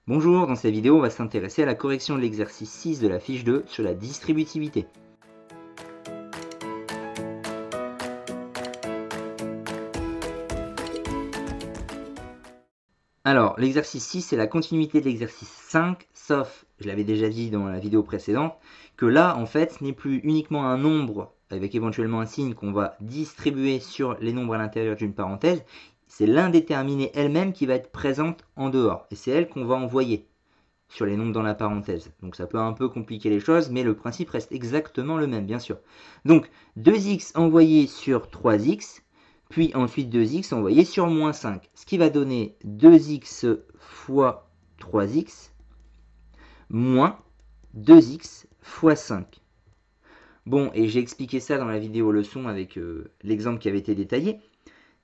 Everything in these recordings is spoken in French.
Bonjour, dans cette vidéo, on va s'intéresser à la correction de l'exercice 6 de la fiche 2 sur la distributivité. Alors, l'exercice 6, c'est la continuité de l'exercice 5, sauf, je l'avais déjà dit dans la vidéo précédente, que là, en fait, ce n'est plus uniquement un nombre, avec éventuellement un signe qu'on va distribuer sur les nombres à l'intérieur d'une parenthèse, c'est l'indéterminée elle-même qui va être présente en dehors, et c'est elle qu'on va envoyer sur les nombres dans la parenthèse. Donc ça peut un peu compliquer les choses, mais le principe reste exactement le même, bien sûr. Donc 2x envoyé sur 3x, puis ensuite 2x envoyé sur moins 5. Ce qui va donner 2x fois 3x moins 2x fois 5. Bon, et j'ai expliqué ça dans la vidéo leçon avec l'exemple qui avait été détaillé.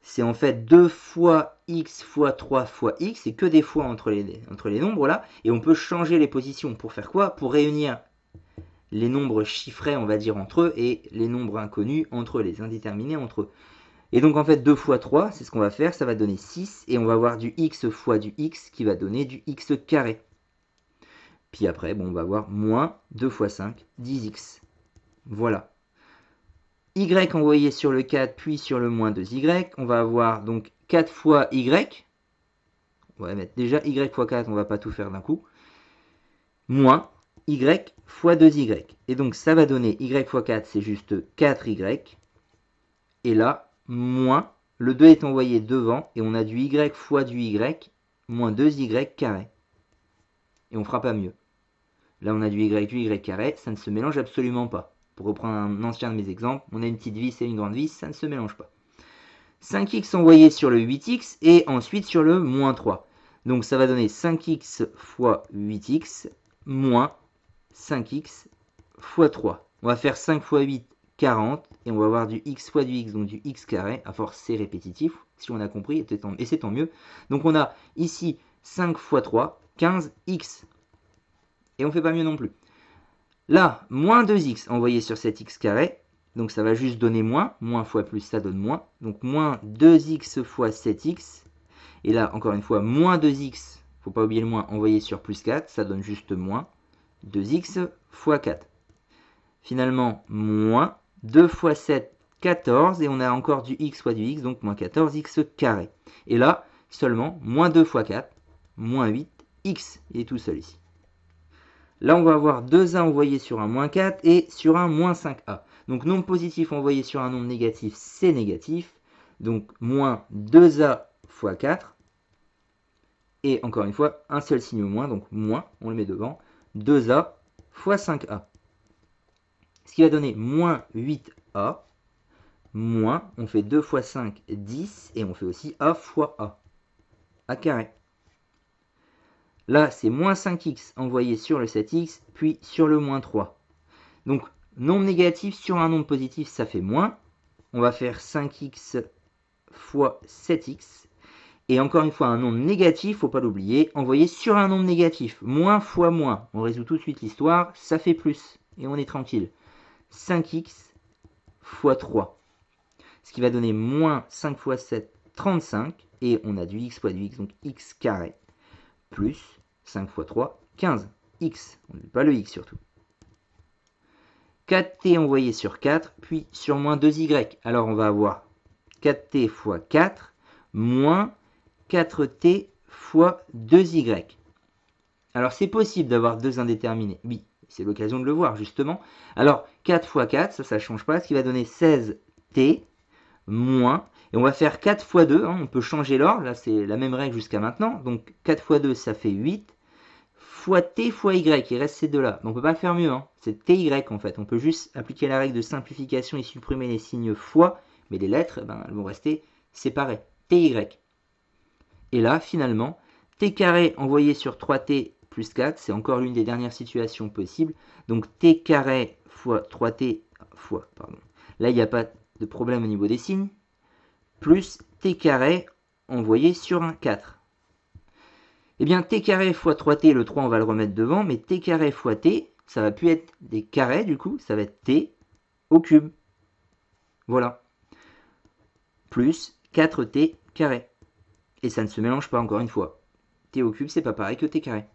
C'est en fait 2 fois x fois 3 fois x, c'est que des fois entre les nombres là, et on peut changer les positions pour faire quoi? Pour réunir les nombres chiffrés, on va dire, entre eux, et les nombres inconnus entre eux, les indéterminés entre eux. Et donc en fait 2 fois 3, c'est ce qu'on va faire, ça va donner 6, et on va avoir du x fois du x qui va donner du x carré. Puis après, bon, on va avoir moins 2 fois 5, 10x. Voilà. Y envoyé sur le 4, puis sur le moins 2y, on va avoir donc 4 fois y, on va mettre déjà y fois 4, on ne va pas tout faire d'un coup, moins y fois 2y. Et donc ça va donner y fois 4, c'est juste 4y. Et là, moins, le 2 est envoyé devant, et on a du y fois du y, moins 2y carré. Et on ne fera pas mieux. Là, on a du y carré, ça ne se mélange absolument pas. Pour reprendre un ancien de mes exemples, on a une petite vis et une grande vis, ça ne se mélange pas. 5x envoyé sur le 8x, et ensuite sur le moins 3. Donc ça va donner 5x fois 8x moins 5x fois 3. On va faire 5 fois 8, 40, et on va avoir du x fois du x, donc du x carré. À force, c'est répétitif, si on a compris, et c'est tant mieux. Donc on a ici 5 fois 3, 15x. Et on ne fait pas mieux non plus. Là, moins 2x envoyé sur cet x carré, donc ça va juste donner moins, moins fois plus, ça donne moins. Donc moins 2x fois 7x. Et là, encore une fois, moins 2x, faut pas oublier le moins, envoyé sur plus 4, ça donne juste moins 2x fois 4. Finalement, moins 2 fois 7, 14, et on a encore du x fois du x, donc moins 14x carré. Et là, seulement moins 2 fois 4, moins 8x, il est tout seul ici. Là, on va avoir 2a envoyé sur un moins 4 et sur un moins 5a. Donc, nombre positif envoyé sur un nombre négatif, c'est négatif. Donc, moins 2a fois 4. Et encore une fois, un seul signe moins, donc moins, on le met devant, 2a fois 5a. Ce qui va donner moins 8a, moins, on fait 2 fois 5, 10, et on fait aussi a fois a carré. Là, c'est moins 5x envoyé sur le 7x, puis sur le moins 3. Donc, nombre négatif sur un nombre positif, ça fait moins. On va faire 5x fois 7x. Et encore une fois, un nombre négatif, il ne faut pas l'oublier, envoyé sur un nombre négatif. Moins fois moins. On résout tout de suite l'histoire, ça fait plus. Et on est tranquille. 5x fois 3. Ce qui va donner moins 5 fois 7, 35. Et on a du x fois du x, donc x carré. Plus 5 fois 3, 15. X. On n'oublie pas le x surtout. 4t envoyé sur 4, puis sur moins 2y. Alors on va avoir 4t fois 4, moins 4t fois 2y. Alors c'est possible d'avoir deux indéterminés. Oui, c'est l'occasion de le voir justement. Alors 4 fois 4, ça ne change pas, ce qui va donner 16t, moins, et on va faire 4 fois 2, on peut changer l'ordre, là c'est la même règle jusqu'à maintenant. Donc 4 fois 2, ça fait 8, fois t fois y, il reste ces deux-là. On ne peut pas faire mieux, c'est ty en fait. On peut juste appliquer la règle de simplification et supprimer les signes fois, mais les lettres, elles vont rester séparées. ty. Et là, finalement, t carré envoyé sur 3t plus 4, c'est encore l'une des dernières situations possibles. Donc t carré fois 3t fois, pardon. Là, il n'y a pas de problème au niveau des signes. Plus t carré envoyé sur un 4. Eh bien, t carré fois 3t, le 3, on va le remettre devant, mais t carré fois t, ça va plus être des carrés, du coup, ça va être t au cube. Voilà. Plus 4t carré. Et ça ne se mélange pas, encore une fois. t au cube, c'est pas pareil que t carré.